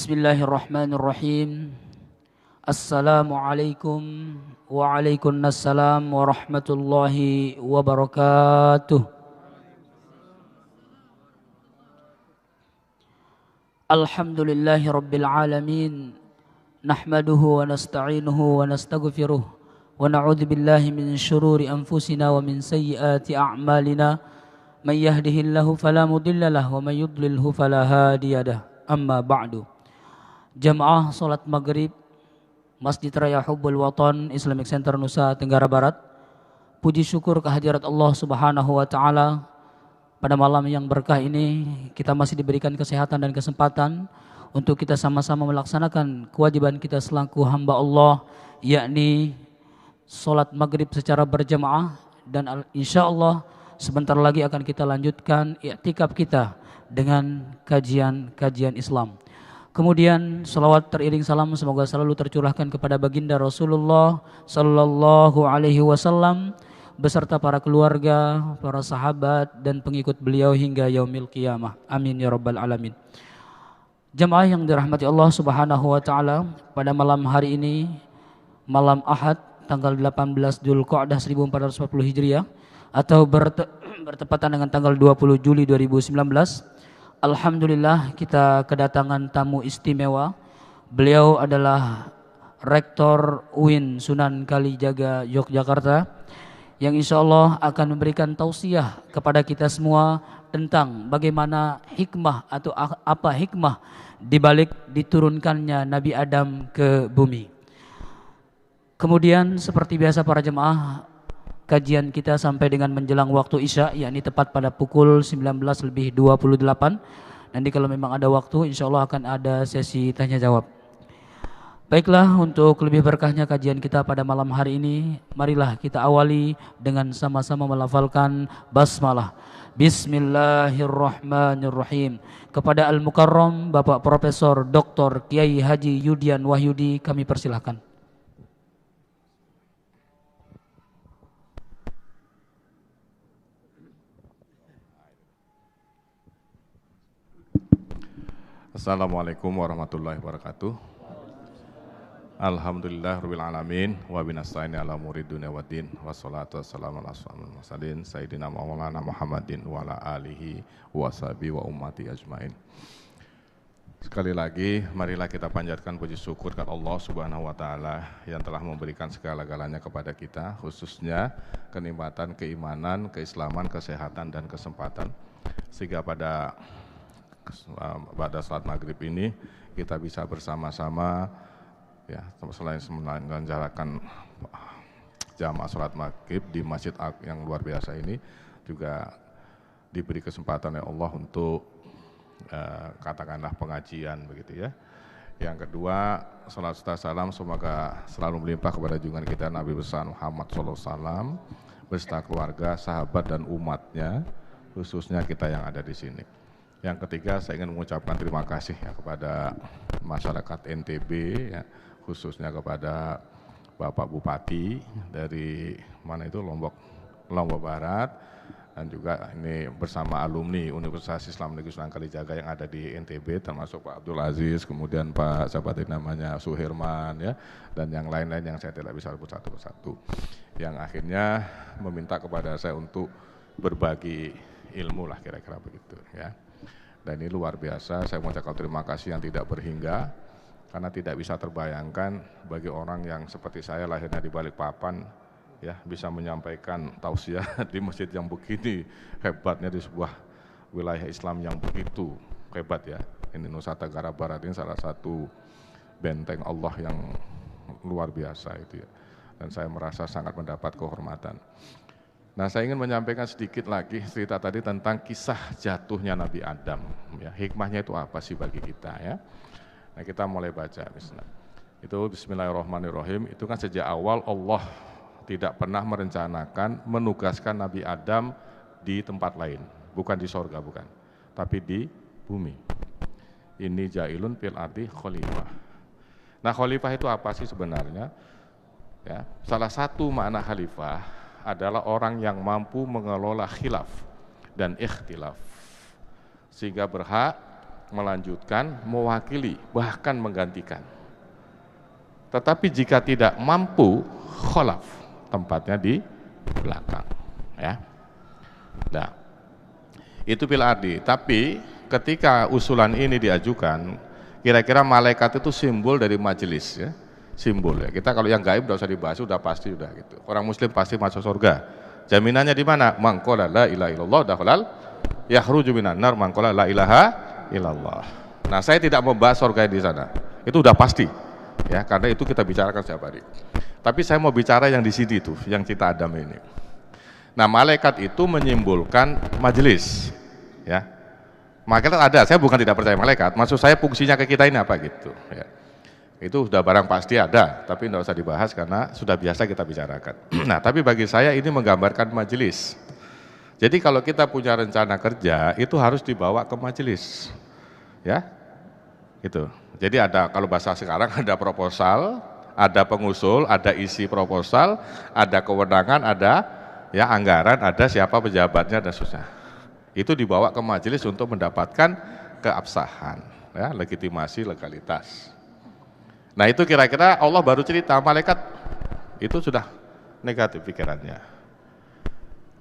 Bismillahirrahmanirrahim. Assalamualaikum waalaikumsalam warahmatullahi wabarakatuh. Alhamdulillahi rabbil alamin. Nahmaduhu wa nasta'inuhu wa nastaghfiruh wa na'udzu billahi min syururi anfusina wa min sayyiati a'malina. Man yahdihillahu fala mudilla lahu wa man yudlilhu fala hadiyalah. Amma ba'du. Jamaah salat maghrib Masjid Raya Hubbul Watan Islamic Center Nusa Tenggara Barat. Puji syukur kehadirat Allah Subhanahu wa taala. Pada malam yang berkah ini kita masih diberikan kesehatan dan kesempatan untuk kita sama-sama melaksanakan kewajiban kita selaku hamba Allah, yakni salat maghrib secara berjamaah, dan insyaallah sebentar lagi akan kita lanjutkan i'tikaf kita dengan kajian Islam. Kemudian salawat teriring salam semoga selalu tercurahkan kepada baginda Rasulullah sallallahu alaihi wasallam beserta para keluarga, para sahabat dan pengikut beliau hingga yaumil qiyamah. Amin ya rabbal alamin. Jamaah yang dirahmati Allah Subhanahu wa taala, pada malam hari ini malam Ahad tanggal 18 Dzulqa'dah 1440 Hijriah atau bertepatan dengan tanggal 20 Juli 2019. Alhamdulillah kita kedatangan tamu istimewa. Beliau adalah Rektor UIN Sunan Kalijaga Yogyakarta yang insya Allah akan memberikan tausiah kepada kita semua tentang bagaimana hikmah atau apa hikmah dibalik diturunkannya Nabi Adam ke bumi. Kemudian seperti biasa para jemaah, kajian kita sampai dengan menjelang waktu Isya, yakni tepat pada pukul 19:28. Nanti kalau memang ada waktu insya Allah akan ada sesi tanya jawab. Baiklah, untuk lebih berkahnya kajian kita pada malam hari ini, marilah kita awali dengan sama-sama melafalkan basmalah. Bismillahirrahmanirrahim. Kepada Al-Mukarram Bapak Profesor Dr. Kiai Haji Yudian Wahyudi kami persilahkan. Assalamualaikum warahmatullahi wabarakatuh. Alhamdulillah rabbil alamin wa binasta'in ala umuri dunya waddin wassalatu wassalamu ala asyrofil mursalin sayyidina maulana Muhammadin wa ala alihi wa sahbihi wa ummati ajmain. Sekali lagi marilah kita panjatkan puji syukur kepada Allah Subhanahu wa taala yang telah memberikan segala-galanya kepada kita, khususnya kenikmatan keimanan, keislaman, kesehatan dan kesempatan, sehingga pada salat maghrib ini kita bisa bersama-sama ya, selain menjalankan jamaah salat maghrib di masjid yang luar biasa ini, juga diberi kesempatan oleh Allah untuk katakanlah pengajian begitu ya. Yang kedua, salat serta salam semoga selalu melimpah kepada junjungan kita Nabi besar Muhammad SAW beserta keluarga, sahabat dan umatnya, khususnya kita yang ada di sini. Yang ketiga, saya ingin mengucapkan terima kasih ya kepada masyarakat NTB ya, khususnya kepada Bapak Bupati dari mana itu Lombok Barat, dan juga ini bersama alumni Universitas Islam Negeri Sunan Kalijaga yang ada di NTB, termasuk Pak Abdul Aziz, kemudian Pak siapa namanya Suherman ya, dan yang lain-lain yang saya tidak bisa sebut satu persatu, yang akhirnya meminta kepada saya untuk berbagi ilmu lah kira-kira begitu ya. Dan ini luar biasa, saya mengucapkan terima kasih yang tidak berhingga, karena tidak bisa terbayangkan bagi orang yang seperti saya lahirnya di Balikpapan ya, bisa menyampaikan tausiah di masjid yang begini hebatnya, di sebuah wilayah Islam yang begitu hebat ya. Ini Nusa Tenggara Barat ini salah satu benteng Allah yang luar biasa itu ya, dan saya merasa sangat mendapat kehormatan. Nah, saya ingin menyampaikan sedikit lagi cerita tadi tentang kisah jatuhnya Nabi Adam. Ya, hikmahnya itu apa sih bagi kita ya? Nah, kita mulai baca. Itu Bismillahirrahmanirrahim. Itu kan sejak awal Allah tidak pernah merencanakan menugaskan Nabi Adam di tempat lain, bukan di sorga, bukan, tapi di bumi. Ini jailun fil ardi khalifah. Nah, khalifah itu apa sih sebenarnya? Ya, salah satu makna khalifah adalah orang yang mampu mengelola khilaf dan ikhtilaf, sehingga berhak melanjutkan, mewakili, bahkan menggantikan. Tetapi jika tidak mampu, kholaf, tempatnya di belakang. Ya. Nah, itu fil ardi. Tapi ketika usulan ini diajukan, kira-kira malaikat itu simbol dari majelis, ya, simbol ya. Kita kalau yang gaib tidak usah dibahas, sudah pasti sudah gitu. Orang Muslim pasti masuk surga. Jaminannya di mana? Man qala la ilaha illallah dakhalal yakhruju minan nar man qala la ilaha illallah. Nah, saya tidak membahas surga di sana. Itu sudah pasti. Ya, karena itu kita bicarakan setiap hari. Tapi saya mau bicara yang di sini tuh, yang cita Adam ini. Nah, malaikat itu menyimbolkan majelis, ya. Malaikat ada, saya bukan tidak percaya malaikat. Maksud saya fungsinya ke kita ini apa gitu. Ya. Itu sudah barang pasti ada, tapi tidak usah dibahas karena sudah biasa kita bicarakan. Nah, tapi bagi saya ini menggambarkan majelis. Jadi kalau kita punya rencana kerja, itu harus dibawa ke majelis, ya. Gitu. Jadi ada, kalau bahasa sekarang ada proposal, ada pengusul, ada isi proposal, ada kewenangan, ada ya anggaran, ada siapa pejabatnya dan seterusnya. Itu dibawa ke majelis untuk mendapatkan keabsahan, ya, legitimasi, legalitas. Nah, itu kira-kira Allah baru cerita, malaikat itu sudah negatif pikirannya.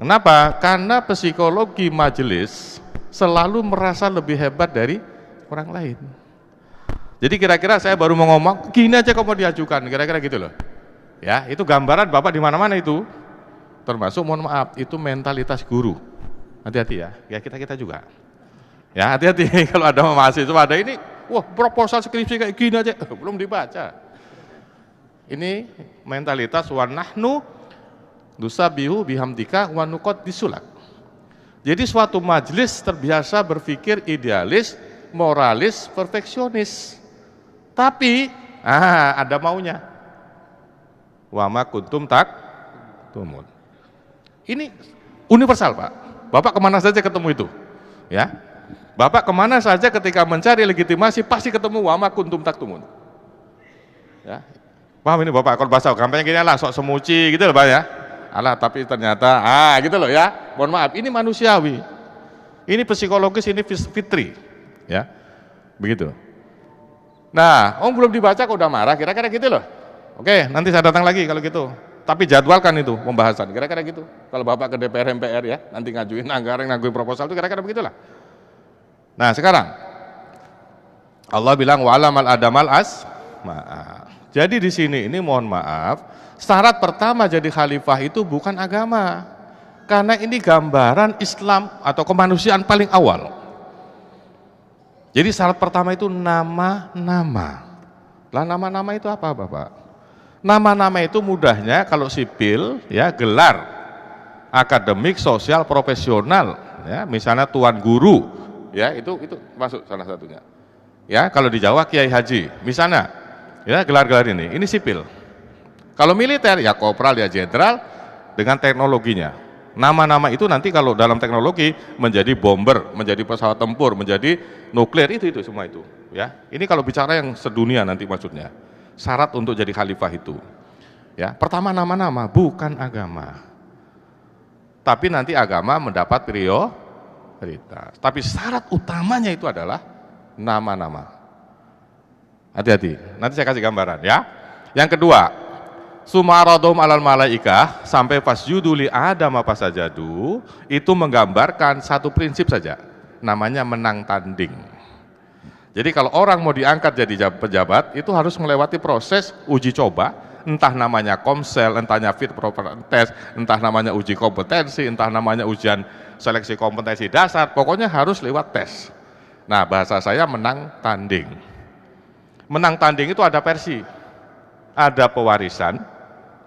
Kenapa? Karena psikologi majelis selalu merasa lebih hebat dari orang lain. Jadi kira-kira saya baru mau ngomong, gini aja kok mau diajukan, kira-kira gitu loh. Ya, itu gambaran Bapak di mana-mana itu. Termasuk, mohon maaf, itu mentalitas guru. Hati-hati ya, ya kita juga. Ya, hati-hati kalau ada mahasiswa ada ini, wah proposal skripsi kayak gini aja, belum dibaca. Ini mentalitas wa nahnu nusabihu bihamdika wa nuqaddisulak. Jadi suatu majelis terbiasa berpikir idealis, moralis, perfeksionis. Tapi ada maunya. Wa ma kuntum taktumun. Ini universal, Pak. Bapak kemana saja ketemu itu, ya. Bapak kemana saja ketika mencari legitimasi pasti ketemu wa ma kuntum taktumun. Ya. Paham ini Bapak? Kalau bahasa gampangnya gini lah, sok semuci gitu loh, Pak ya. Alah, tapi ternyata gitu loh ya. Mohon maaf, ini manusiawi. Ini psikologis, ini fitri. Ya. Begitu. Nah, belum dibaca kok udah marah, kira-kira gitu loh. Oke, nanti saya datang lagi kalau gitu. Tapi jadwalkan itu pembahasan, kira-kira gitu. Kalau Bapak ke DPR MPR ya, nanti ngajuin anggaran, ngajuin proposal itu kira-kira begitulah. Nah, sekarang Allah bilang wa'alamal adamal maaf. Jadi di sini ini mohon maaf, syarat pertama jadi khalifah itu bukan agama. Karena ini gambaran Islam atau kemanusiaan paling awal. Jadi syarat pertama itu nama-nama. Lah nama-nama itu apa, Bapak? Nama-nama itu mudahnya kalau sipil ya gelar akademik, sosial, profesional ya, misalnya tuan guru ya, itu masuk salah satunya. Ya, kalau di Jawa Kiai Haji misalnya ya, gelar-gelar ini sipil. Kalau militer ya kopral ya jenderal dengan teknologinya. Nama-nama itu nanti kalau dalam teknologi menjadi bomber, menjadi pesawat tempur, menjadi nuklir, itu semua itu ya. Ini kalau bicara yang sedunia nanti maksudnya. Syarat untuk jadi khalifah itu ya, pertama nama-nama, bukan agama. Tapi nanti agama mendapat prioritas. Tapi syarat utamanya itu adalah nama-nama. Hati-hati, nanti saya kasih gambaran ya. Yang kedua, sumaradhum alal malaikah sampai fasjudu li Adam apa sajadu, itu menggambarkan satu prinsip saja, namanya menang tanding. Jadi kalau orang mau diangkat jadi pejabat, itu harus melewati proses uji coba, entah namanya komsel, entahnya fit proper test, entah namanya uji kompetensi, entah namanya ujian seleksi kompetensi dasar, pokoknya harus lewat tes. Nah, bahasa saya menang tanding. Menang tanding itu ada versi, ada pewarisan,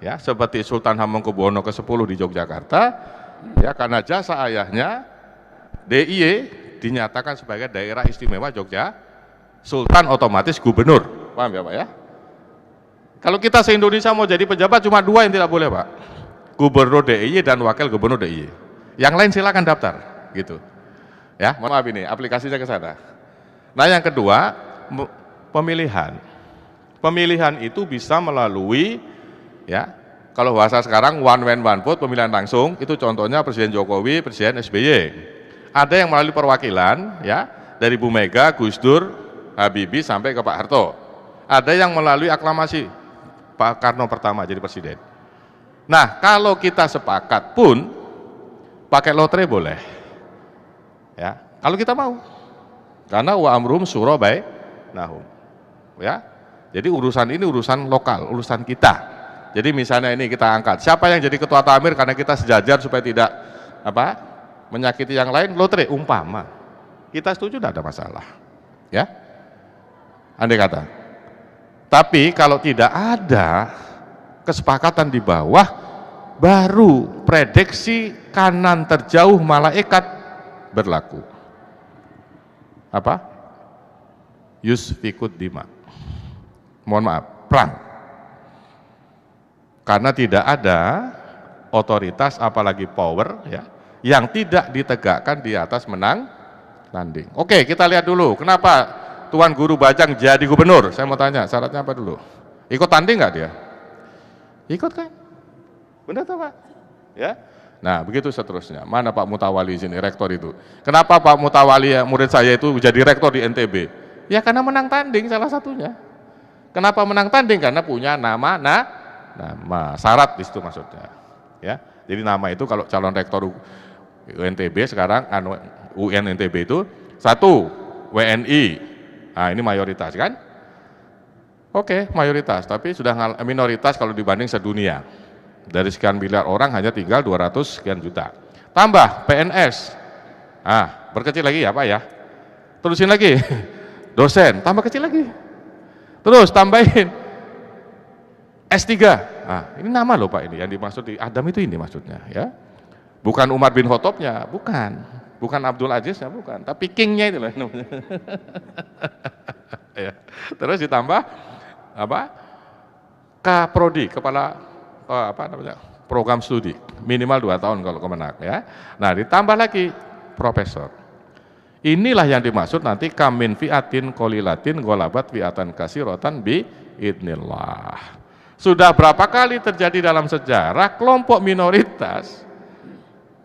ya seperti Sultan Hamengkubuwono ke-10 di Yogyakarta, ya karena jasa ayahnya DIY dinyatakan sebagai daerah istimewa Jogja, Sultan otomatis gubernur, paham ya Pak ya? Kalau kita se-Indonesia mau jadi pejabat cuma 2 yang tidak boleh Pak, gubernur DIY dan wakil gubernur DIY. Yang lain silakan daftar, gitu. Ya, mohon maaf ini aplikasinya ke sana. Nah yang kedua pemilihan. Pemilihan itu bisa melalui ya, kalau bahasa sekarang one man one vote, pemilihan langsung, itu contohnya Presiden Jokowi, Presiden SBY. Ada yang melalui perwakilan, ya, dari Bu Mega, Gus Dur, Habibie sampai ke Pak Harto. Ada yang melalui aklamasi Pak Karno pertama jadi presiden. Nah, kalau kita sepakat pun pakai lotre boleh. Ya, kalau kita mau. Karena wa amrum syura bainahum. Ya. Jadi urusan ini urusan lokal, urusan kita. Jadi misalnya ini kita angkat, siapa yang jadi ketua tamir karena kita sejajar supaya tidak menyakiti yang lain, lotre umpama. Kita setuju, tidak ada masalah. Ya. Andai kata. Tapi kalau tidak ada kesepakatan di bawah, baru prediksi kanan terjauh malaikat berlaku. Apa? Yusfikud dima. Mohon maaf, perang. Karena tidak ada otoritas apalagi power ya yang tidak ditegakkan di atas menang tanding. Oke, kita lihat dulu kenapa Tuan Guru Bajang jadi gubernur. Saya mau tanya, syaratnya apa dulu? Ikut tanding nggak dia? Ikut kan? Benar tuh Pak? Ya. Nah, begitu seterusnya. Mana Pak Mutawali sini, rektor itu? Kenapa Pak Mutawali murid saya itu jadi rektor di NTB? Ya karena menang tanding salah satunya. Kenapa menang tanding? Karena punya nama syarat di situ maksudnya. Ya. Jadi nama itu kalau calon rektor UNTB sekarang UN NTB itu 1 WNI. Nah, ini mayoritas kan? Oke, mayoritas, tapi sudah minoritas kalau dibanding sedunia. Dari sekian miliar orang hanya tinggal 200 sekian juta. Tambah PNS. Ah, berkecil lagi ya Pak ya. Terusin lagi. Dosen, tambah kecil lagi. Terus tambahin S3. Nah, ini nama loh Pak ini yang dimaksud di Adam itu ini maksudnya ya. Bukan Umar bin Khattabnya, bukan. Bukan Abdul Aziznya, bukan. Tapi kingnya itu loh namanya. Ya. Terus ditambah Kaprodi, kepala program studi minimal 2 tahun kalau kemenak ya. Nah, ditambah lagi profesor. Inilah yang dimaksud nanti kamin fiatin qolilatin ghalabat fiatan katsiratan bi idznillah. Sudah berapa kali terjadi dalam sejarah kelompok minoritas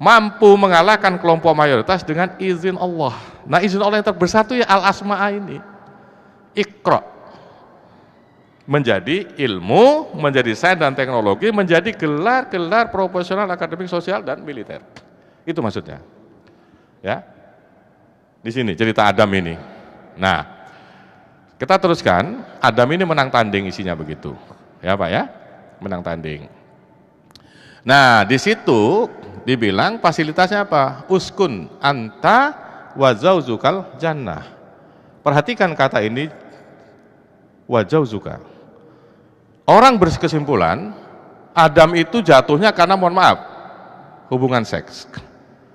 mampu mengalahkan kelompok mayoritas dengan izin Allah. Nah, izin Allah yang terbesar itu ya al-asma'a ini. Iqra. Menjadi ilmu, menjadi sains dan teknologi, menjadi gelar-gelar profesional akademik sosial dan militer. Itu maksudnya. Ya. Di sini cerita Adam ini. Nah, kita teruskan, Adam ini menang tanding isinya begitu. Ya Pak ya, menang tanding. Nah, di situ dibilang fasilitasnya apa? Uskun anta wa zauzukal jannah. Perhatikan kata ini wa zauzuka. Orang berkesimpulan Adam itu jatuhnya karena mohon maaf hubungan seks.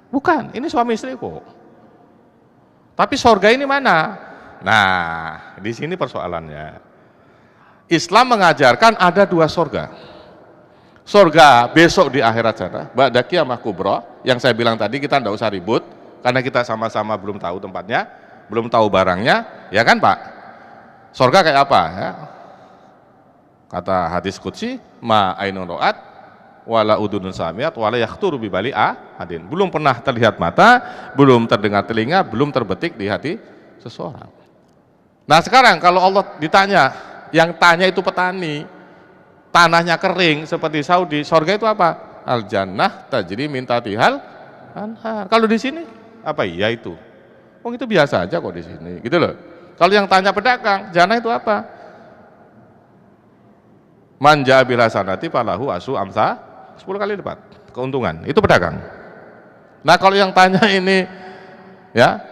Bukan, ini suami istri kok. Tapi sorga ini mana? Nah, di sini persoalannya. Islam mengajarkan ada 2 sorga. Sorga besok di akhirat sana, ba'da qiyamah kubra, yang saya bilang tadi kita tidak usah ribut, karena kita sama-sama belum tahu tempatnya, belum tahu barangnya, ya kan Pak? Sorga kayak apa? Ya? Kata hadis qudsi, ma ainun ra'at, wala udunun samiat, wala yakhturu bi bali ahadin. Belum pernah terlihat mata, belum terdengar telinga, belum terbetik di hati seseorang. Nah sekarang kalau Allah ditanya, yang tanya itu petani, tanahnya kering seperti Saudi, sorga itu apa? Al jannah tajri min tahtihal anhar. Kalau di sini apa iya itu? Oh itu biasa aja kok di sini, gitu loh. Kalau yang tanya pedagang, jannah itu apa? Manja bil hasanati falahu asu amsa 10 kali lipat keuntungan. Itu pedagang. Nah, kalau yang tanya ini ya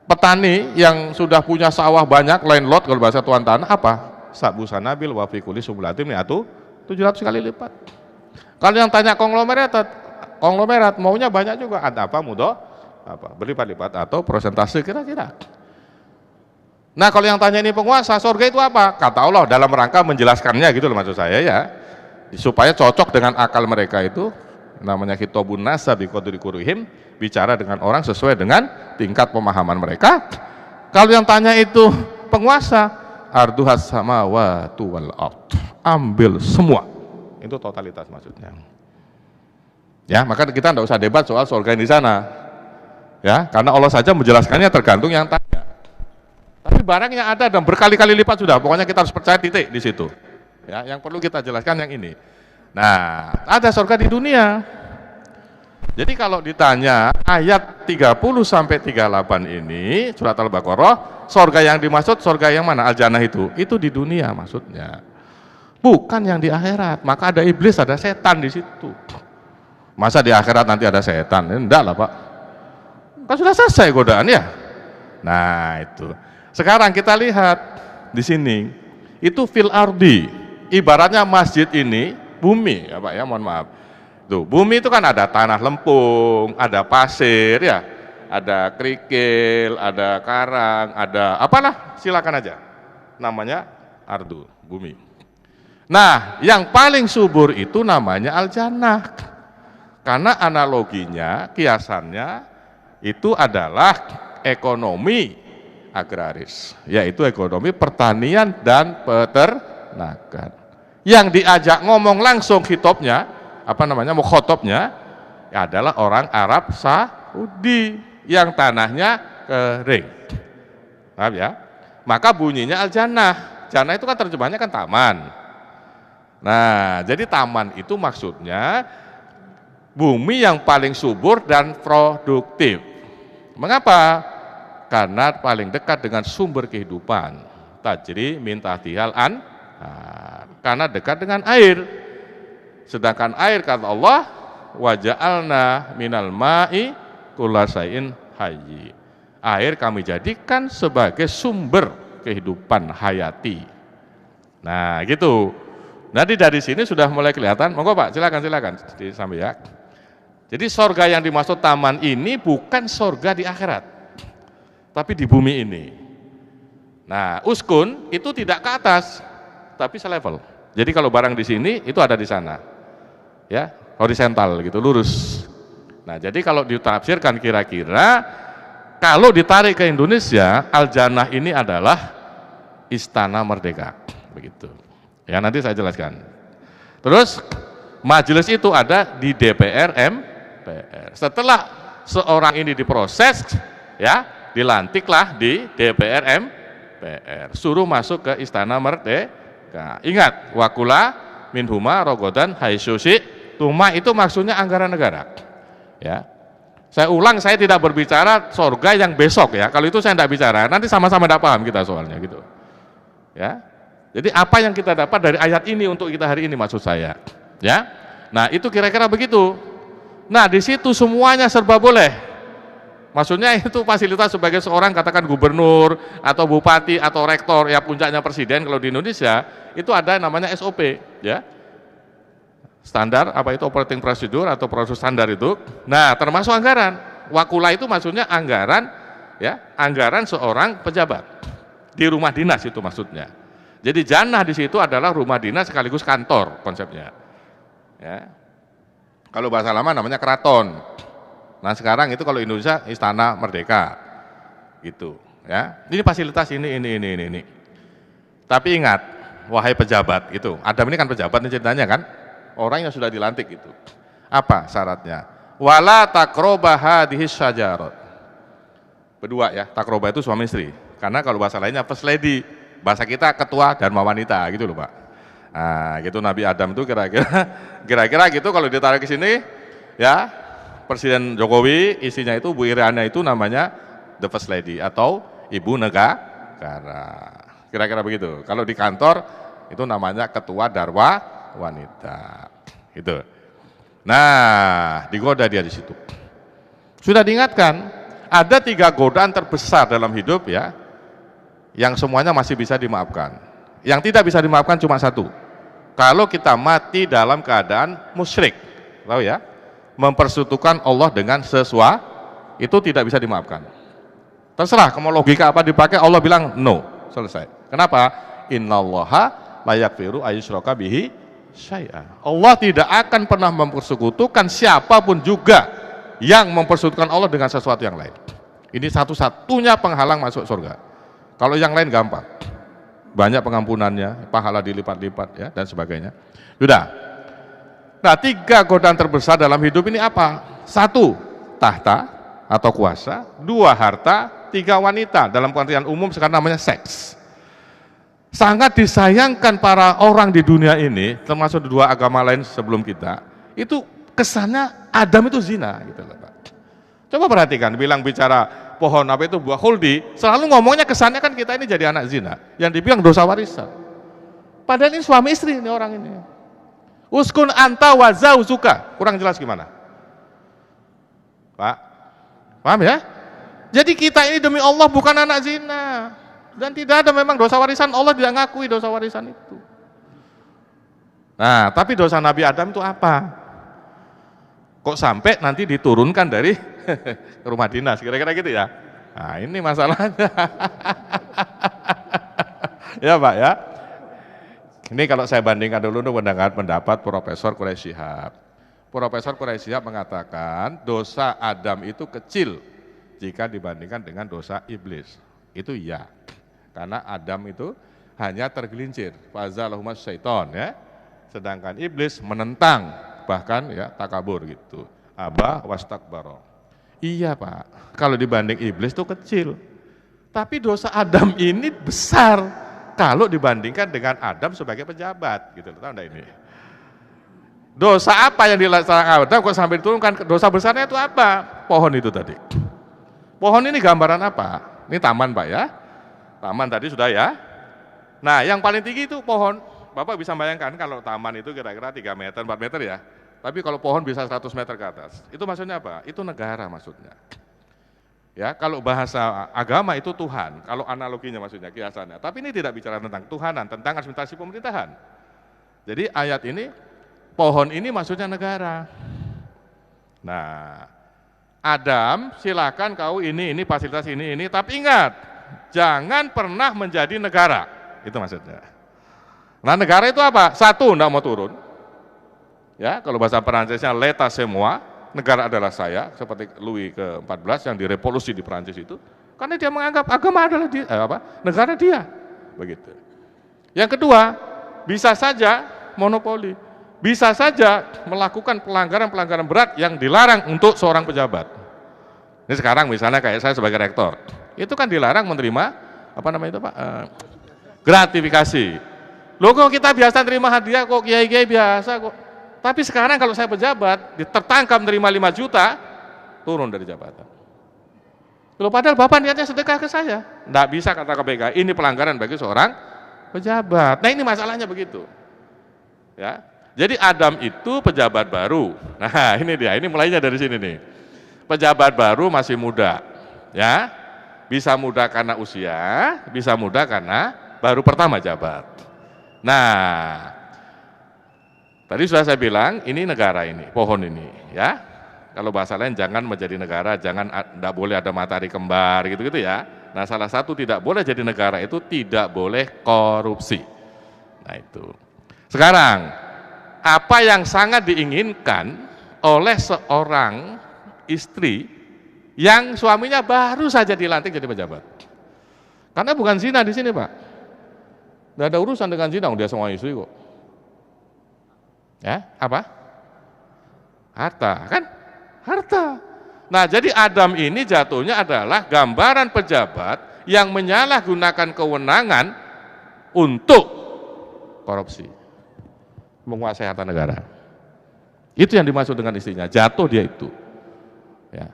petani yang sudah punya sawah banyak, lain lot kalau bahasa tuan tanah apa? Sabu sanabil wa fi kulli sublatin mi'atu 700 kali lipat. Kalau yang tanya konglomerat maunya banyak juga, ada apa mudah apa berlipat-lipat atau persentase kira-kira. Nah, kalau yang tanya ini penguasa, surga itu apa? Kata Allah dalam rangka menjelaskannya gitu loh maksud saya ya. Supaya cocok dengan akal mereka itu, namanya khitabun nasa bi qadri qurihim, bicara dengan orang sesuai dengan tingkat pemahaman mereka. Kalau yang tanya itu penguasa, arduhas samawati wal ard, ambil semua. Itu totalitas maksudnya. Ya, maka kita tidak usah debat soal surga di sana. Ya, karena Allah saja menjelaskannya tergantung yang tanya. Tapi barangnya ada dan berkali-kali lipat sudah. Pokoknya kita harus percaya titik di situ. Ya, yang perlu kita jelaskan yang ini. Nah, ada surga di dunia. Jadi kalau ditanya ayat 30 sampai 38 ini surat Al-Baqarah, surga yang dimaksud surga yang mana? Al-Jannah itu di dunia maksudnya. Bukan yang di akhirat. Maka ada iblis, ada setan di situ. Masa di akhirat nanti ada setan? Enggak lah, Pak. Kan sudah selesai godaan ya. Nah, itu. Sekarang kita lihat di sini. Itu fil ardi. Ibaratnya masjid ini bumi, ya Pak ya, mohon maaf. Tuh, bumi itu kan ada tanah lempung, ada pasir ya, ada kerikil, ada karang, ada apalah, silakan aja. Namanya ardu, bumi. Nah, yang paling subur itu namanya al-jannah. Karena analoginya, kiasannya itu adalah ekonomi agraris, yaitu ekonomi pertanian dan peternakan. Yang diajak ngomong langsung khitobnya, mukhotobnya adalah orang Arab Saudi yang tanahnya kering. Paham ya? Maka bunyinya al-jannah. Jannah itu kan terjemahnya kan taman. Nah, jadi taman itu maksudnya bumi yang paling subur dan produktif. Mengapa? Karena paling dekat dengan sumber kehidupan. Tajri min tahtihal karena dekat dengan air. Sedangkan air kata Allah, waja'alna minal ma'i kullasain hayyi. Air kami jadikan sebagai sumber kehidupan hayati. Nah, gitu. Nanti dari sini sudah mulai kelihatan. Monggo Pak, silakan sampai ya. Jadi sorga yang dimaksud taman ini bukan sorga di akhirat, tapi di bumi ini. Nah, uskun itu tidak ke atas, tapi selevel. Jadi kalau barang di sini itu ada di sana, ya horizontal gitu, lurus. Nah, jadi kalau ditafsirkan kira-kira, kalau ditarik ke Indonesia, al-jannah ini adalah istana merdeka, begitu. Ya nanti saya jelaskan. Terus majelis itu ada di DPR MPR. Setelah seorang ini diproses, ya dilantiklah di DPR MPR. Suruh masuk ke istana merdeka. Ingat, wakula minhuma rogodan haisusi tuma itu maksudnya anggaran negara. Ya, saya ulang, saya tidak berbicara surga yang besok ya. Kalau itu saya tidak bicara. Nanti sama-sama tidak paham kita soalnya gitu. Ya, jadi apa yang kita dapat dari ayat ini untuk kita hari ini maksud saya. Ya, nah itu kira-kira begitu. Nah di situ semuanya serba boleh. Maksudnya itu fasilitas sebagai seorang katakan gubernur atau bupati atau rektor, ya puncaknya presiden kalau di Indonesia itu ada namanya SOP, ya standar apa itu operating procedure atau prosedur standar itu. Nah termasuk anggaran. Wakula itu maksudnya anggaran, ya anggaran seorang pejabat di rumah dinas itu maksudnya. Jadi jannah di situ adalah rumah dinas sekaligus kantor konsepnya. Ya. Kalau bahasa lama namanya keraton. Nah sekarang itu kalau Indonesia istana merdeka, gitu. Ya, ini fasilitas ini. Tapi ingat, wahai pejabat, itu Adam ini kan pejabat nih ceritanya kan, orang yang sudah dilantik itu. Apa syaratnya? Wala takroba hadhis syajarat. Berdua ya, takroba itu suami istri. Karena kalau bahasa lainnya first lady, bahasa kita ketua dharma wanita gitu loh Pak. Nah, gitu Nabi Adam itu kira-kira gitu kalau ditarik ke sini, ya. Presiden Jokowi, istrinya itu Bu Iriana itu namanya the first lady atau ibu negara. Kira-kira begitu. Kalau di kantor itu namanya ketua dharma wanita. Gitu. Nah, digoda dia di situ. Sudah diingatkan, ada 3 godaan terbesar dalam hidup ya, yang semuanya masih bisa dimaafkan. Yang tidak bisa dimaafkan cuma 1. Kalau kita mati dalam keadaan musyrik, tahu ya? Mempersekutukan Allah dengan sesuatu itu tidak bisa dimaafkan. Terserah mau logika apa dipakai, Allah bilang no, selesai. Kenapa? Innallaha la yaghfiru ayyushraka bihi syai'an. Allah tidak akan pernah mempersekutukan siapapun juga yang mempersekutukan Allah dengan sesuatu yang lain. Ini satu-satunya penghalang masuk surga. Kalau yang lain gampang, banyak pengampunannya, pahala dilipat-lipat ya dan sebagainya. Sudah. Nah 3 godaan terbesar dalam hidup ini apa? 1, tahta atau kuasa, 2 harta, 3 wanita, dalam pengertian umum sekarang namanya seks. Sangat disayangkan para orang di dunia ini, termasuk 2 agama lain sebelum kita, itu kesannya Adam itu zina gitu loh, Pak. Coba perhatikan, bicara pohon apa itu buah khuldi, selalu ngomongnya kesannya kan kita ini jadi anak zina, yang dibilang dosa warisan. Padahal ini suami istri ini orang ini. Uskun anta wa zaujuka, kurang jelas gimana? Pak, paham ya? Jadi kita ini demi Allah bukan anak zina. Dan tidak ada memang dosa warisan, Allah tidak ngakui dosa warisan itu. Nah, tapi dosa Nabi Adam itu apa? Kok sampai nanti diturunkan dari rumah dinas, kira-kira gitu ya? Nah, ini masalahnya. Ya Pak ya. Ini kalau saya bandingkan dulu dengan pendapat Profesor Quraisy Shihab. Profesor Quraisy Shihab mengatakan dosa Adam itu kecil jika dibandingkan dengan dosa iblis. Itu iya. Karena Adam itu hanya tergelincir, fazalahumas syaiton ya. Sedangkan iblis menentang, bahkan ya takabur gitu. Aba wastakbaro. Iya Pak, kalau dibanding iblis itu kecil. Tapi dosa Adam ini besar kalau dibandingkan dengan Adam sebagai pejabat gitu. Tahu enggak ini? Dosa apa yang dilaksanakan Adam kok sampai diturunkan? Dosa besarnya itu apa? Pohon itu tadi. Pohon ini gambaran apa? Ini taman Pak ya. Taman tadi sudah ya. Nah yang paling tinggi itu pohon. Bapak bisa bayangkan kalau taman itu kira-kira 3 meter, 4 meter ya. Tapi kalau pohon bisa 100 meter ke atas. Itu maksudnya apa? Itu negara maksudnya. Ya, kalau bahasa agama itu Tuhan. Kalau analoginya maksudnya kiasannya. Tapi ini tidak bicara tentang Tuhanan, tentang administrasi pemerintahan. Jadi ayat ini, pohon ini maksudnya negara. Nah, Adam silakan kau ini fasilitas ini. Tapi ingat, jangan pernah menjadi negara. Itu maksudnya. Nah negara itu apa? Satu, enggak mau turun. Ya, kalau bahasa Perancisnya l'état c'est moi, negara adalah saya, seperti Louis ke-14 yang direvolusi di Perancis itu, karena dia menganggap agama adalah dia, negara dia, begitu. Yang kedua, bisa saja monopoli, bisa saja melakukan pelanggaran-pelanggaran berat yang dilarang untuk seorang pejabat. Ini sekarang misalnya kayak saya sebagai rektor, itu kan dilarang menerima apa namanya itu Pak? Gratifikasi. Loh kok kita biasa terima hadiah kok kiai-kiai biasa kok. Tapi sekarang kalau saya pejabat, tertangkap menerima 5 juta, turun dari jabatan. Loh padahal Bapak niatnya sedekah ke saya. Nggak bisa kata KPK, ini pelanggaran bagi seorang pejabat. Nah ini masalahnya begitu. Ya, jadi Adam itu pejabat baru. Nah ini dia, ini mulainya dari sini nih. Pejabat baru masih muda. Ya, bisa muda karena usia, bisa muda karena baru pertama jabat. Nah, tadi sudah saya bilang, ini negara ini, pohon ini, ya. Kalau bahasa lain jangan menjadi negara, jangan tidak boleh ada matahari kembar, gitu-gitu ya. Nah, salah satu tidak boleh jadi negara itu tidak boleh korupsi. Nah itu. Sekarang, apa yang sangat diinginkan oleh seorang istri yang suaminya baru saja dilantik jadi pejabat? Karena bukan zina di sini, Pak. Tidak ada urusan dengan zina, dia semua istri kok. Ya, apa? Harta, kan? Harta. Nah, jadi Adam ini jatuhnya adalah gambaran pejabat yang menyalahgunakan kewenangan untuk korupsi, menguasai harta negara. Itu yang dimaksud dengan istrinya, jatuh dia itu. Ya.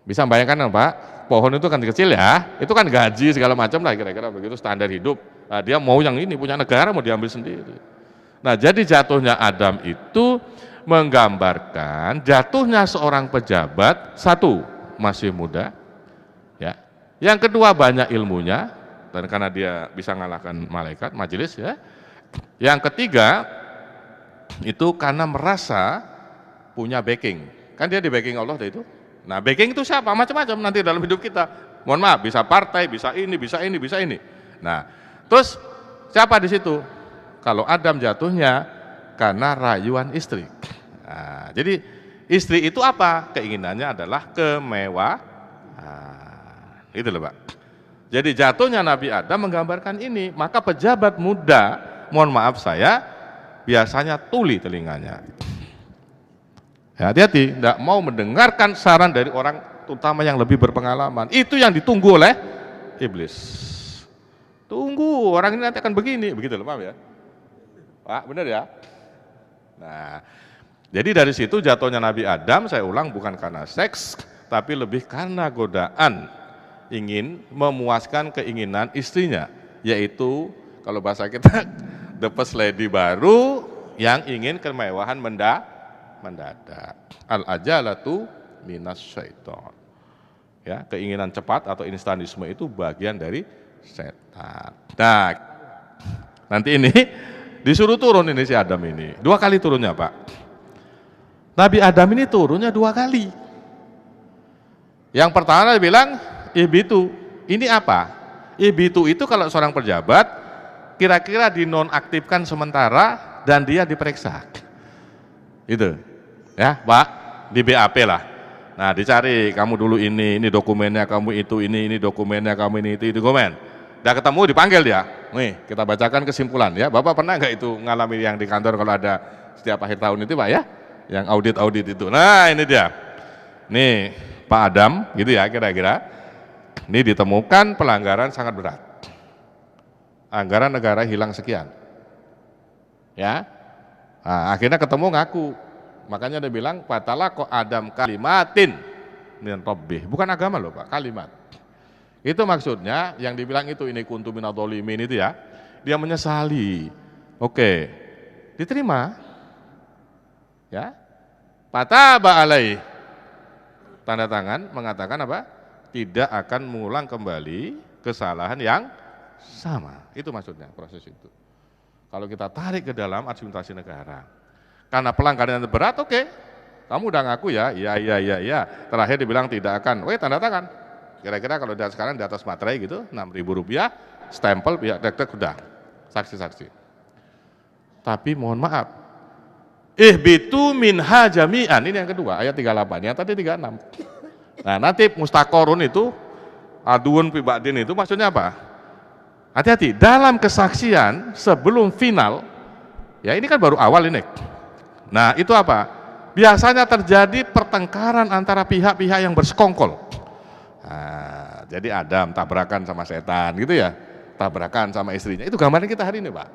Bisa bayangkan kan Pak, pohon itu kan kecil ya, itu kan gaji segala macam lah kira-kira begitu standar hidup. Nah, dia mau yang ini, punya negara mau diambil sendiri. Nah jadi jatuhnya Adam itu menggambarkan jatuhnya seorang pejabat, satu masih muda, ya. Yang kedua banyak ilmunya, dan karena dia bisa mengalahkan malaikat, majelis ya. Yang ketiga itu karena merasa punya backing, kan dia di backing Allah itu. Nah backing itu siapa? Macam-macam nanti dalam hidup kita. Mohon maaf, bisa partai, bisa ini, bisa ini, bisa ini. Nah terus siapa di situ? Kalau Adam jatuhnya karena rayuan istri. Nah, jadi istri itu apa? Keinginannya adalah kemewahan. Itu loh Pak. Jadi jatuhnya Nabi Adam menggambarkan ini. Maka pejabat muda, mohon maaf saya, biasanya tuli telinganya. Ya, hati-hati, tidak mau mendengarkan saran dari orang terutama yang lebih berpengalaman. Itu yang ditunggu oleh iblis. Tunggu, orang ini nanti akan begini, begitu loh, paham ya? Pak, benar ya? Nah, jadi dari situ jatuhnya Nabi Adam, saya ulang, bukan karena seks, tapi lebih karena godaan, ingin memuaskan keinginan istrinya, yaitu kalau bahasa kita the first lady baru yang ingin kemewahan mendadak. Al-ajalatu minas syaiton. Ya, keinginan cepat atau instanisme itu bagian dari setan. Nah, nanti ini disuruh turun ini si Adam ini. 2 kali turunnya, Pak. Nabi Adam ini turunnya 2 kali. Yang pertama dia bilang, Ihbitu. Ini apa? Ihbitu itu kalau seorang pejabat, kira-kira dinonaktifkan sementara dan dia diperiksa. Itu. Ya, Pak, di BAP lah. Nah, dicari, kamu dulu ini dokumennya, kamu itu, ini dokumennya, kamu ini, itu dokumen. Udah ketemu, dipanggil dia. Nih, kita bacakan kesimpulan ya. Bapak pernah nggak itu ngalami yang di kantor kalau ada setiap akhir tahun itu, Pak ya? Yang audit itu. Nah, ini dia. Nih, Pak Adam, gitu ya kira-kira. Ini ditemukan pelanggaran sangat berat. Anggaran negara hilang sekian. Ya. Nah, akhirnya ketemu ngaku. Makanya dia bilang, "Fatala kok Adam kalimatin min rabbih." Bukan agama loh, Pak, kalimat. Itu maksudnya yang dibilang itu ini kuntu minadh-dhalimin itu ya. Dia menyesali. Oke. Diterima. Ya. Fataba alaih. Tanda tangan mengatakan apa? Tidak akan mengulang kembali kesalahan yang sama. Itu maksudnya proses itu. Kalau kita tarik ke dalam administrasi negara. Karena pelanggaran yang berat, oke. Kamu udah ngaku ya, iya. Terakhir dibilang tidak akan, tanda tangan. Kira-kira kalau sekarang di atas materai gitu, Rp6.000, stempel, pihak dek udah, saksi-saksi. Tapi mohon maaf, ihbitu minha jami'an, ini yang kedua, ayat 38, yang tadi 36. Nah, nanti mustaqorun itu, aduun pibadin itu maksudnya apa? Hati-hati, dalam kesaksian sebelum final, ya ini kan baru awal ini. Nah, itu apa? Biasanya terjadi pertengkaran antara pihak-pihak yang bersekongkol. Nah, jadi Adam tabrakan sama setan gitu ya, tabrakan sama istrinya. Itu gambaran kita hari ini, Pak.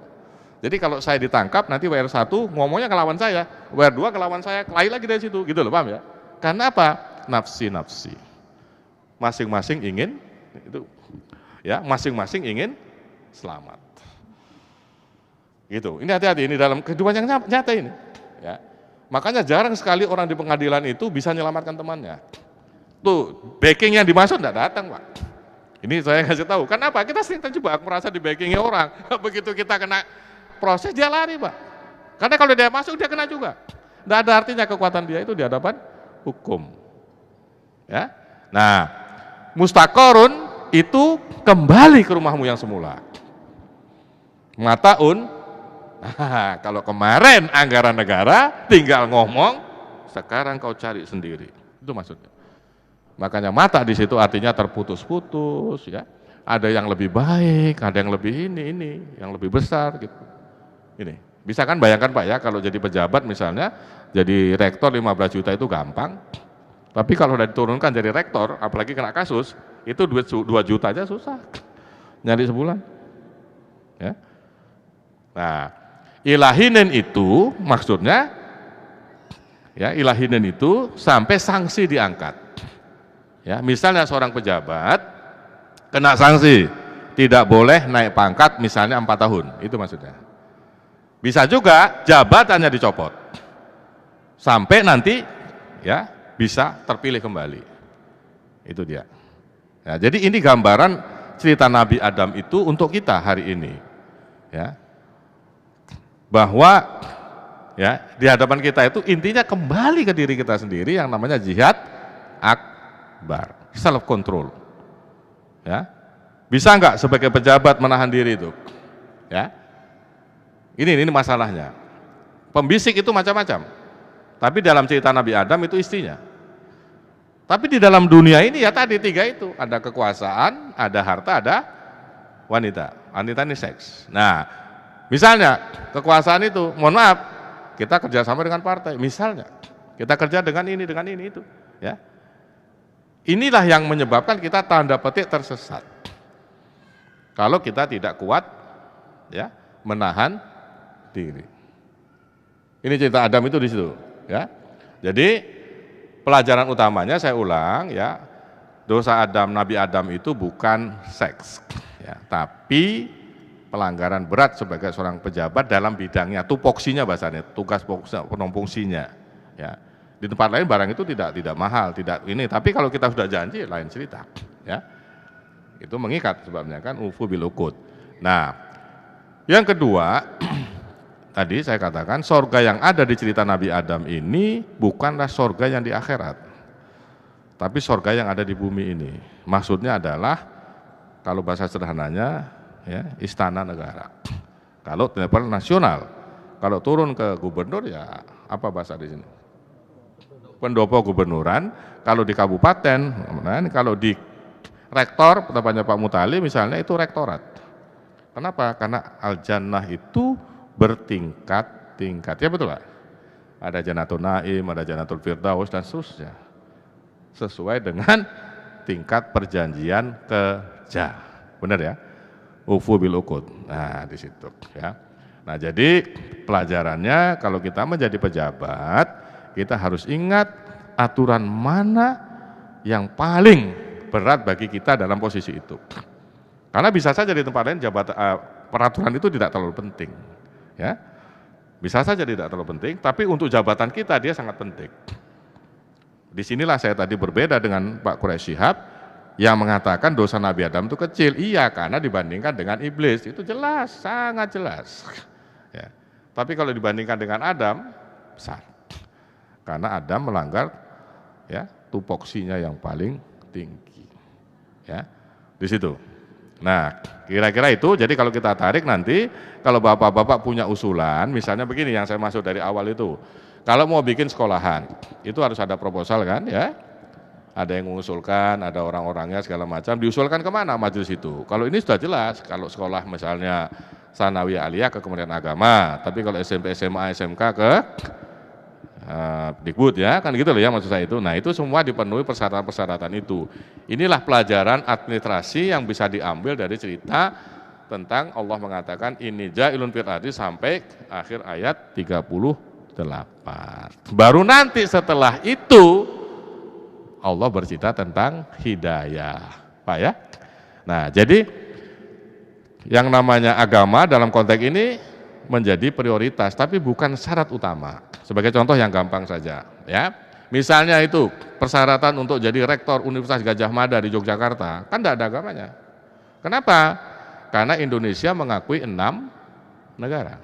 Jadi kalau saya ditangkap, nanti WR1 ngomongnya ke lawan saya, WR2 ke lawan saya, kelahi lagi dari situ, gitu loh, paham ya? Karena apa? Nafsi-nafsi. Masing-masing ingin, itu ya, masing-masing ingin selamat. Gitu. Ini hati-hati, ini dalam kehidupan yang nyata ini. Ya. Makanya jarang sekali orang di pengadilan itu bisa menyelamatkan temannya. Tuh, backing yang dimaksud enggak datang, Pak. Ini saya kasih tahu. Kenapa? Kita sering terjebak merasa di backingnya orang. Begitu kita kena proses, dia lari, Pak. Karena kalau dia masuk, dia kena juga. Enggak ada artinya kekuatan dia itu di hadapan hukum. Ya. Nah, mustaqorun itu kembali ke rumahmu yang semula. Mataun, nah, kalau kemarin anggaran negara tinggal ngomong, sekarang kau cari sendiri. Itu maksudnya. Makanya mata di situ artinya terputus-putus ya. Ada yang lebih baik, ada yang lebih ini, yang lebih besar gitu. Ini. Bisa kan bayangkan Pak ya, kalau jadi pejabat misalnya, jadi rektor 15 juta itu gampang. Tapi kalau udah diturunkan jadi rektor, apalagi kena kasus, itu duit 2 juta aja susah. Nyari sebulan. Ya. Nah, ilahinen itu maksudnya ya, ilahinen itu sampai sanksi diangkat. Ya, misalnya seorang pejabat kena sanksi, tidak boleh naik pangkat misalnya 4 tahun, itu maksudnya. Bisa juga jabatannya dicopot. Sampai nanti ya bisa terpilih kembali. Itu dia. Ya, jadi ini gambaran cerita Nabi Adam itu untuk kita hari ini. Ya. Bahwa ya di hadapan kita itu intinya kembali ke diri kita sendiri yang namanya jihad akbar, self control. Ya. Bisa enggak sebagai pejabat menahan diri itu? Ya. Ini masalahnya. Pembisik itu macam-macam. Tapi dalam cerita Nabi Adam itu istrinya. Tapi di dalam dunia ini ya tadi 3 itu, ada kekuasaan, ada harta, ada wanita. Wanita ini seks. Nah, misalnya kekuasaan itu, mohon maaf, kita kerjasama dengan partai. Misalnya kita kerja dengan ini itu, ya. Inilah yang menyebabkan kita tanda petik tersesat. Kalau kita tidak kuat ya menahan diri. Ini cerita Adam itu di situ, ya. Jadi pelajaran utamanya saya ulang ya, dosa Adam, Nabi Adam itu bukan seks, ya, tapi pelanggaran berat sebagai seorang pejabat dalam bidangnya, tupoksinya bahasanya, tugas fungsinya, ya. Di tempat lain barang itu tidak mahal, tidak ini, tapi kalau kita sudah janji lain cerita, ya. Itu mengikat sebabnya kan ufu bil uqud. Nah, yang kedua tadi saya katakan sorga yang ada di cerita Nabi Adam ini bukanlah sorga yang di akhirat, tapi sorga yang ada di bumi ini. Maksudnya adalah kalau bahasa sederhananya ya istana negara. Kalau level nasional, kalau turun ke gubernur ya apa bahasa di sini? Pendopo gubernuran. Kalau di kabupaten, kalau di rektor, tempatnya Pak Mutali misalnya itu rektorat. Kenapa? Karena al-jannah itu bertingkat-tingkat, ya betul Pak? Ada Jannatul Naim, ada Jannatul Firdaus dan seterusnya. Sesuai dengan tingkat perjanjian kerja. Benar ya? Ufu bil uqud. Nah, di situ ya. Nah, jadi pelajarannya kalau kita menjadi pejabat, kita harus ingat aturan mana yang paling berat bagi kita dalam posisi itu. Karena bisa saja di tempat lain peraturan itu tidak terlalu penting. Ya, bisa saja tidak terlalu penting, tapi untuk jabatan kita dia sangat penting. Disinilah saya tadi berbeda dengan Pak Quraisy Shihab yang mengatakan dosa Nabi Adam itu kecil. Iya, karena dibandingkan dengan iblis itu jelas, sangat jelas. Ya. Tapi kalau dibandingkan dengan Adam besar, karena Adam melanggar ya tupoksinya yang paling tinggi. Ya, di situ. Nah, kira-kira itu, jadi kalau kita tarik nanti, kalau bapak-bapak punya usulan, misalnya begini yang saya masuk dari awal itu, kalau mau bikin sekolahan, itu harus ada proposal kan ya, ada yang mengusulkan, ada orang-orangnya segala macam, diusulkan kemana majelis itu. Kalau ini sudah jelas, kalau sekolah misalnya Sanawiyah Aliyah ke Kementerian Agama, tapi kalau SMP, SMA, SMK ke Dikbud ya, kan gitu loh ya maksud saya itu. Nah itu semua dipenuhi persyaratan-persyaratan itu. Inilah pelajaran administrasi yang bisa diambil dari cerita tentang Allah mengatakan ini ja'ilun fil ardi sampai akhir ayat 38. Baru nanti setelah itu Allah bercerita tentang hidayah, Pak ya. Nah jadi yang namanya agama dalam konteks ini menjadi prioritas, tapi bukan syarat utama. Sebagai contoh yang gampang saja, ya. Misalnya itu persyaratan untuk jadi rektor Universitas Gadjah Mada di Yogyakarta, kan tidak ada agamanya. Kenapa? Karena Indonesia mengakui 6 negara.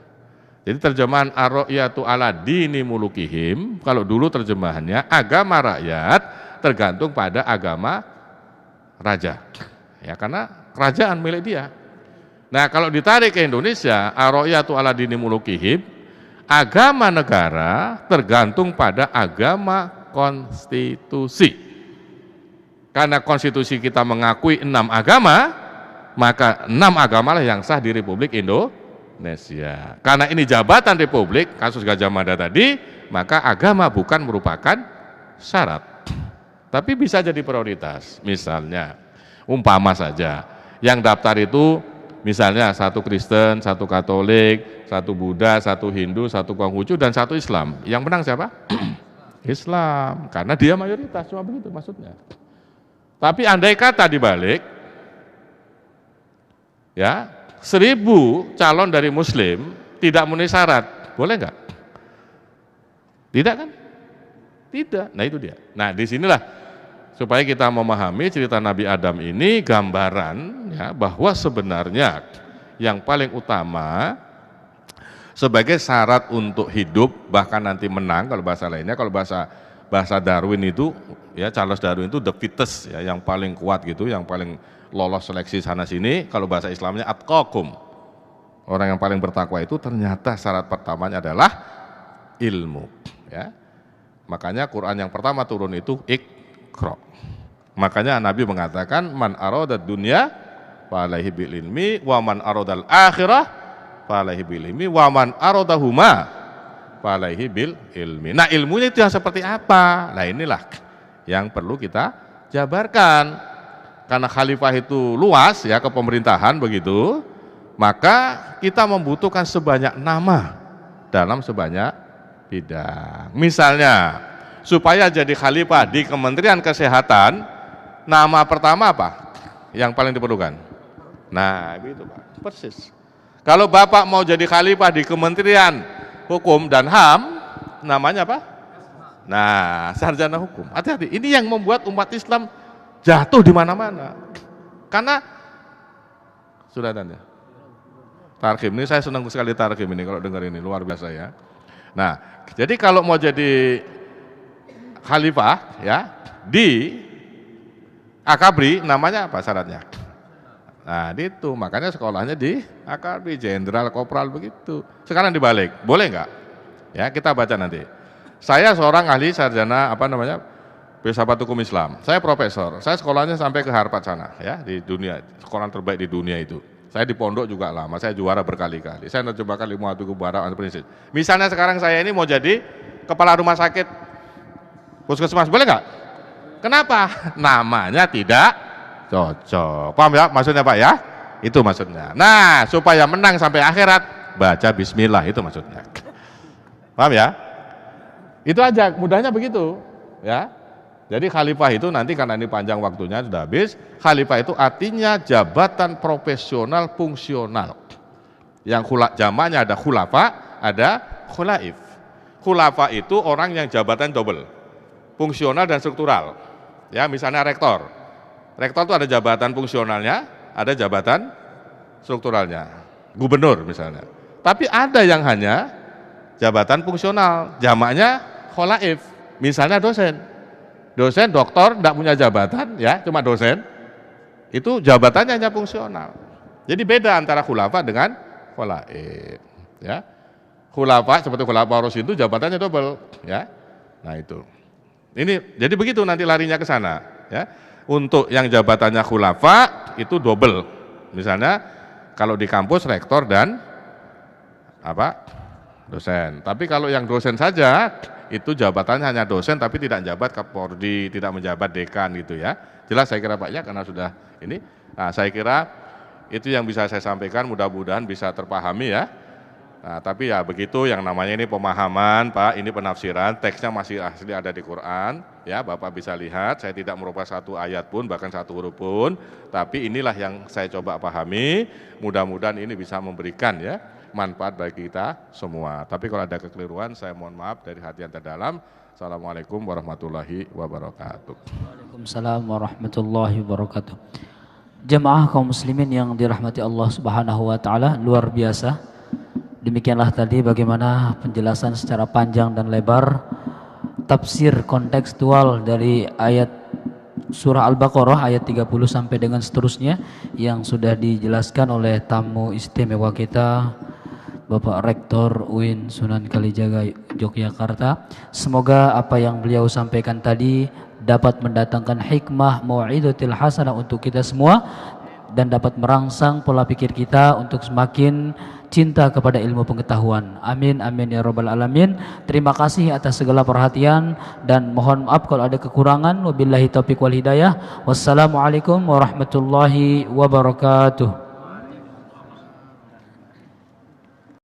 Jadi terjemahan ar-ra'yatu ala dini mulukihim, kalau dulu terjemahannya agama rakyat tergantung pada agama raja. Ya, karena kerajaan milik dia. Nah, kalau ditarik ke Indonesia, ar-ra'yatu ala dini mulukihim, agama negara tergantung pada agama konstitusi. Karena konstitusi kita mengakui 6 agama, maka 6 agamalah yang sah di Republik Indonesia. Karena ini jabatan Republik, kasus Gadjah Mada tadi, maka agama bukan merupakan syarat. Tapi bisa jadi prioritas. Misalnya, umpama saja, yang daftar itu misalnya 1 Kristen, 1 Katolik, 1 Buddha, 1 Hindu, 1 Konghucu, dan 1 Islam. Yang menang siapa? Islam, karena dia mayoritas, cuma begitu maksudnya. Tapi andai kata dibalik, ya 1000 calon dari Muslim tidak memenuhi syarat, boleh nggak? Tidak kan? Tidak. Nah itu dia. Nah disinilah supaya kita memahami cerita Nabi Adam ini gambaran ya bahwa sebenarnya yang paling utama sebagai syarat untuk hidup bahkan nanti menang kalau bahasa lainnya, kalau bahasa Darwin itu ya Charles Darwin itu the fittest ya, yang paling kuat gitu, yang paling lolos seleksi sana sini. Kalau bahasa Islamnya atqakum, orang yang paling bertakwa itu ternyata syarat pertamanya adalah ilmu ya. Makanya Quran yang pertama turun itu Iqra. Makanya Nabi mengatakan man aradad dunya fa alaihi bil ilmi wa man aradal akhirah fa alaihi bil ilmi wa man aradahuma fa alaihi bil ilmi. Nah, ilmunya itu yang seperti apa? Nah, inilah yang perlu kita jabarkan. Karena khalifah itu luas ya kepemerintahan begitu, maka kita membutuhkan sebanyak nama dalam sebanyak bidang. Misalnya, supaya jadi khalifah di Kementerian Kesehatan, nama pertama apa? Yang paling diperlukan? Nah, itu Pak, persis. Kalau Bapak mau jadi khalifah di Kementerian Hukum dan HAM, namanya apa? Nah, sarjana hukum. Hati-hati, ini yang membuat umat Islam jatuh di mana-mana. Karena sudah dan ya. Tarkim ini saya senang sekali tarkim ini kalau dengar ini luar biasa ya. Nah, jadi kalau mau jadi khalifah ya di Akabri namanya apa syaratnya? Nah, itu makanya sekolahnya di Akabri, jenderal, kopral begitu. Sekarang dibalik, boleh nggak? Ya, kita baca nanti. Saya seorang ahli sarjana filsafat hukum Islam. Saya profesor. Saya sekolahnya sampai ke Harvard sana ya, di dunia, sekolah terbaik di dunia itu. Saya di pondok juga lama, saya juara berkali-kali. Saya menerjemahkan 5 buku barat prinsip. Misalnya sekarang saya ini mau jadi kepala rumah sakit puskesmas, boleh nggak? Kenapa? Namanya tidak cocok. Paham ya maksudnya Pak ya? Itu maksudnya. Nah, supaya menang sampai akhirat, baca bismillah, itu maksudnya. Paham ya? Itu aja, mudahnya begitu ya. Jadi khalifah itu nanti karena ini panjang waktunya sudah habis, khalifah itu artinya jabatan profesional fungsional. Yang jamaknya ada khulafa, ada khulaif. Khulafa itu orang yang jabatan double, fungsional dan struktural. Ya, misalnya rektor. Rektor itu ada jabatan fungsionalnya, ada jabatan strukturalnya. Gubernur misalnya. Tapi ada yang hanya jabatan fungsional, jamaknya khulaif. Misalnya dosen. Dosen, doktor, tidak punya jabatan, ya, cuma dosen. Itu jabatannya hanya fungsional. Jadi beda antara khulafa dengan khulaif. Ya, khulafa seperti khulafa Rasyid itu jabatannya double, ya. Nah itu. Ini jadi begitu nanti larinya ke sana, ya. Untuk yang jabatannya khulafa itu double. Misalnya kalau di kampus rektor dan dosen. Tapi kalau yang dosen saja itu jabatannya hanya dosen tapi tidak menjabat Kapolri, tidak menjabat dekan gitu ya. Jelas saya kira Pak ya karena sudah ini. Nah, saya kira itu yang bisa saya sampaikan, mudah-mudahan bisa terpahami ya. Nah, tapi ya begitu yang namanya ini pemahaman Pak, ini penafsiran, teksnya masih asli ada di Quran ya, Bapak bisa lihat, saya tidak merubah satu ayat pun bahkan satu huruf pun, tapi inilah yang saya coba pahami, mudah-mudahan ini bisa memberikan ya manfaat bagi kita semua. Tapi kalau ada kekeliruan saya mohon maaf dari hati yang terdalam. Assalamualaikum warahmatullahi wabarakatuh. Waalaikumsalam warahmatullahi wabarakatuh. Jemaah kaum muslimin yang dirahmati Allah Subhanahu wa taala, luar biasa. Demikianlah tadi bagaimana penjelasan secara panjang dan lebar tafsir kontekstual dari ayat surah Al-Baqarah ayat 30 sampai dengan seterusnya yang sudah dijelaskan oleh tamu istimewa kita Bapak Rektor UIN Sunan Kalijaga Yogyakarta. Semoga apa yang beliau sampaikan tadi dapat mendatangkan hikmah mau'izatil hasanah untuk kita semua dan dapat merangsang pola pikir kita untuk semakin cinta kepada ilmu pengetahuan. Amin amin ya rabbal alamin. Terima kasih atas segala perhatian dan mohon maaf kalau ada kekurangan. Wabillahi taufiq wal hidayah. Wassalamualaikum warahmatullahi wabarakatuh.